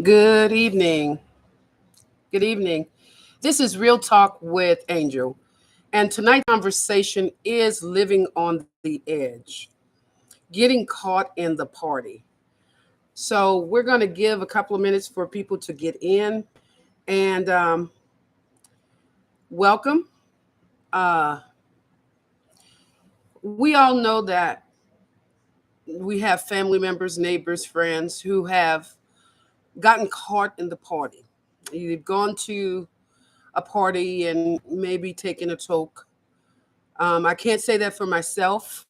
Good evening. Good evening. This is Real Talk with Angel. And tonight's conversation is living on the edge, getting caught in the party. So, we're going to give a couple of minutes for people to get in and welcome. Uh, we all know that we have family members, neighbors, friends who have gotten caught in the party. You've gone to a party and maybe taken a toke. I can't say that for myself.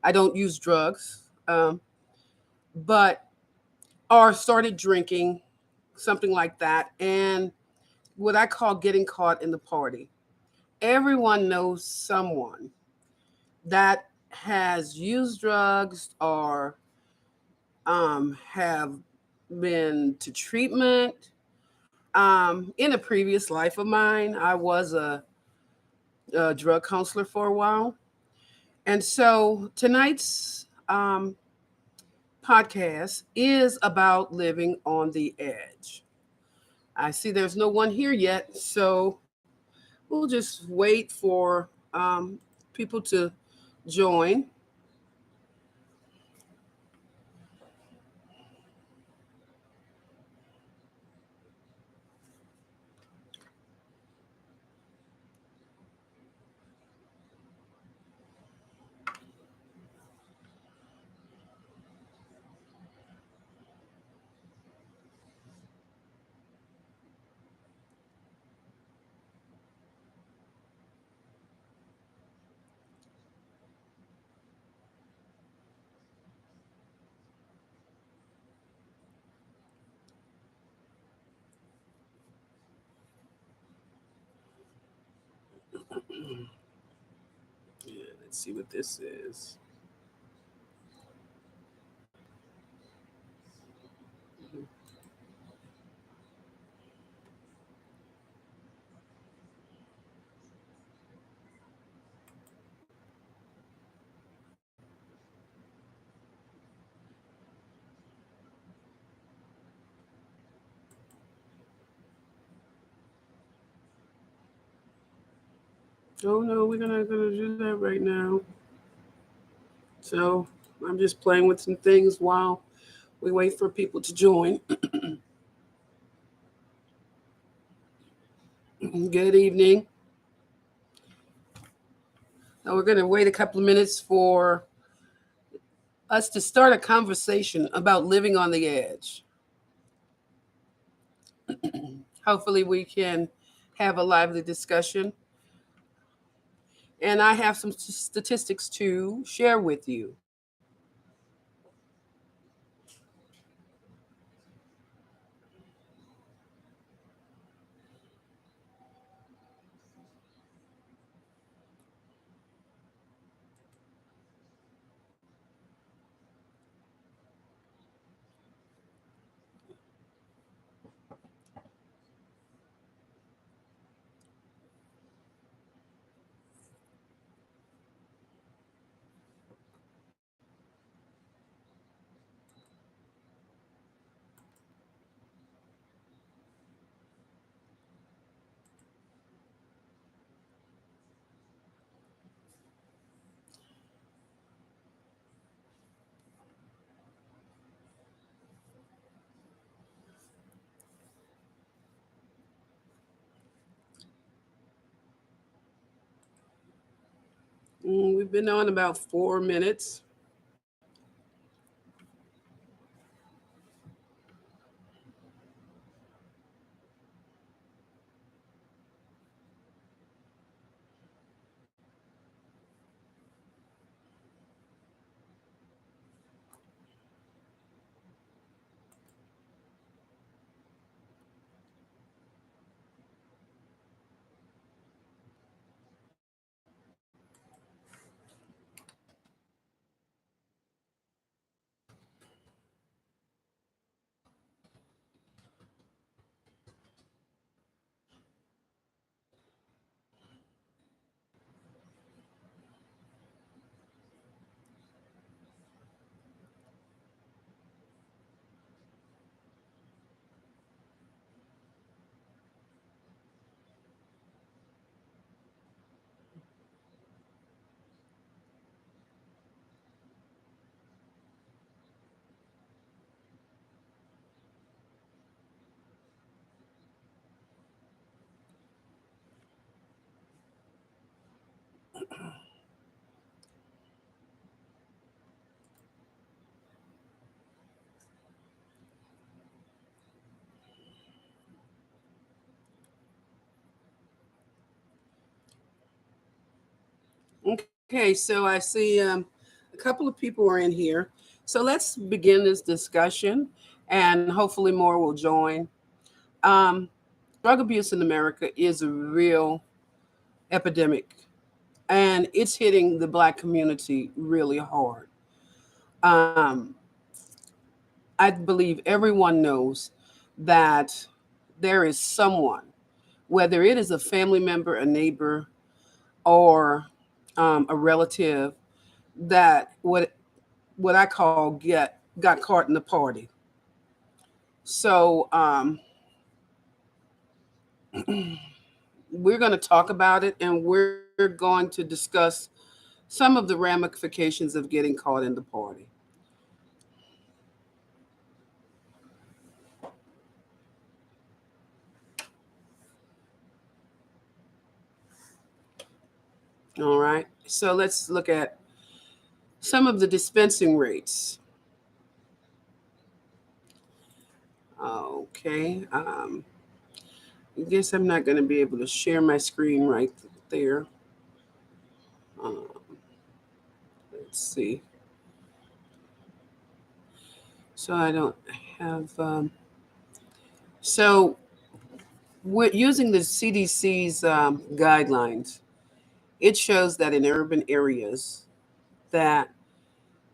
I don't use drugs, but or started drinking, something like that, and what I call getting caught in the party. Everyone knows someone that has used drugs or have been to treatment. In a previous life of mine, I was a drug counselor for a while. And so tonight's podcast is about living on the edge. I see there's no one here yet, so we'll just wait for people to join. Yeah, let's see what this is. Oh no, we're gonna do that right now. So I'm just playing with some things while we wait for people to join. Good evening. Now we're gonna wait a couple of minutes for us to start a conversation about living on the edge. Hopefully, we can have a lively discussion. And I have some statistics to share with you. We've been on about 4 minutes. Okay, so I see a couple of people are in here. So let's begin this discussion, and hopefully more will join. Um, Drug abuse in America is a real epidemic, and it's hitting the Black community really hard. Um, I believe everyone knows that there is someone, whether it is a family member, a neighbor, or a relative, that what I call get got caught in the party. So we're going to talk about it, and we're going to discuss some of the ramifications of getting caught in the party. All right. So let's look at some of the dispensing rates. Okay. I guess I'm not going to be able to share my screen right there. Um, let's see. So I don't have. So we're using the CDC's guidelines. It shows that in urban areas that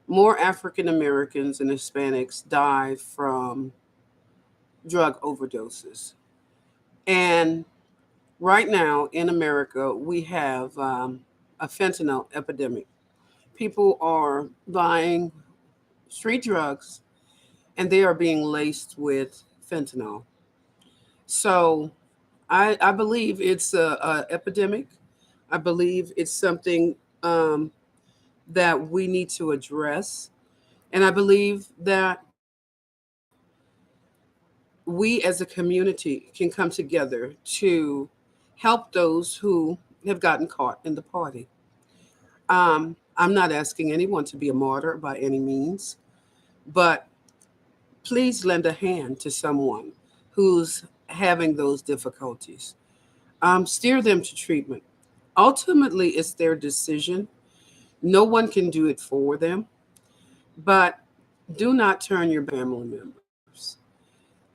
more African Americans and Hispanics die from drug overdoses. And right now in America, we have a fentanyl epidemic. People are buying street drugs and they are being laced with fentanyl. So I believe it's a epidemic. I believe it's something um, that we need to address. And I believe that we as a community can come together to help those who have gotten caught in the party. I'm not asking anyone to be a martyr by any means, but please lend a hand to someone who's having those difficulties. Steer them to treatment. Ultimately, it's their decision. No one can do it for them, but do not turn your family members.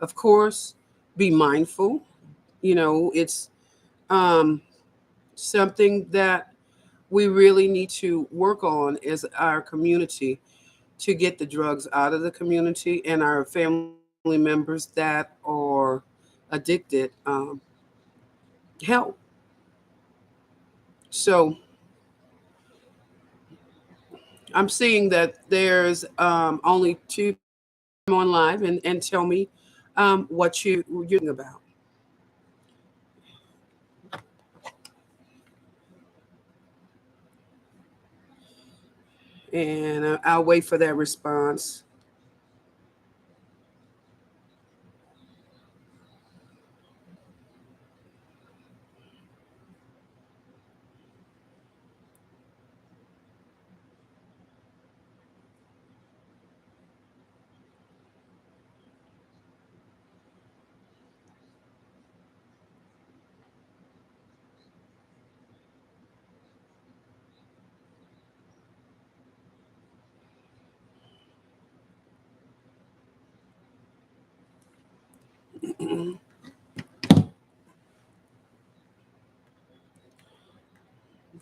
Of course, be mindful. It's um, something that we really need to work on as our community to get the drugs out of the community and our family members that are addicted help. So I'm seeing that there's only two people. Come on live and tell me what you're thinking about. And I'll wait for that response.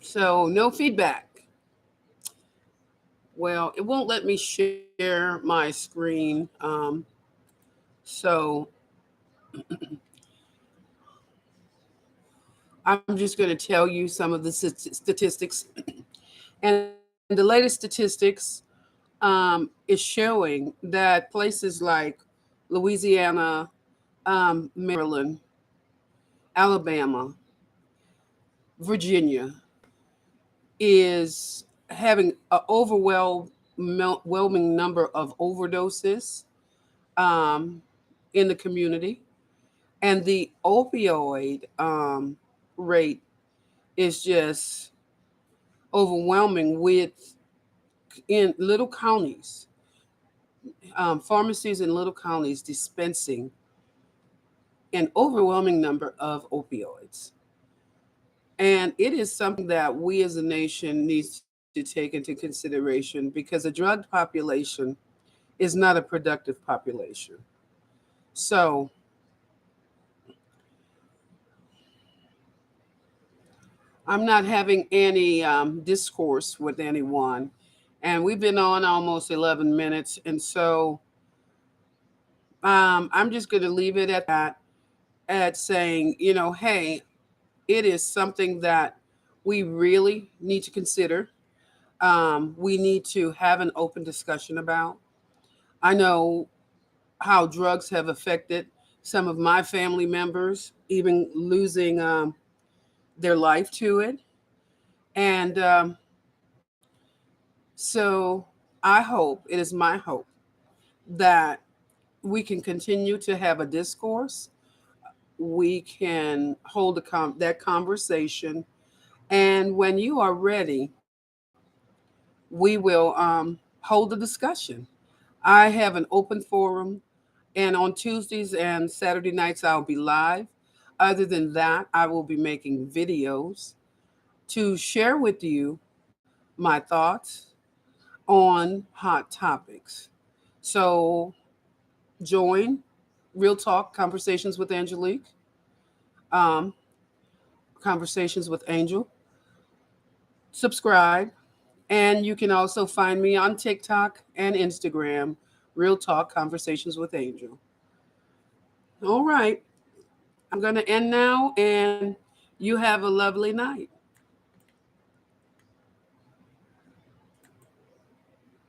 So no feedback. Well, it won't let me share my screen. So I'm just going to tell you some of the statistics. And the latest statistics is showing that places like Louisiana, Maryland, Alabama, Virginia is having an overwhelming number of overdoses um, in the community. And the opioid rate is just overwhelming with in little counties, pharmacies in little counties dispensing an overwhelming number of opioids. And it is something that we as a nation needs to take into consideration because a drug population is not a productive population. So I'm not having any discourse with anyone. And we've been on almost 11 minutes. And so I'm just going to leave it at that, at saying, hey, it is something that we really need to consider. We need to have an open discussion about. I know how drugs have affected some of my family members, even losing their life to it. And so I hope, it is my hope, that we can continue to have a discourse. We can hold that conversation. And when you are ready, we will hold the discussion. I have an open forum, and on Tuesdays and Saturday nights, I'll be live. Other than that, I will be making videos to share with you my thoughts on hot topics. So join Real Talk Conversations with Angelique, um, Conversations with Angel. Subscribe, and you can also find me on TikTok and Instagram, Real Talk Conversations with Angel. All right, I'm going to end now, and you have a lovely night.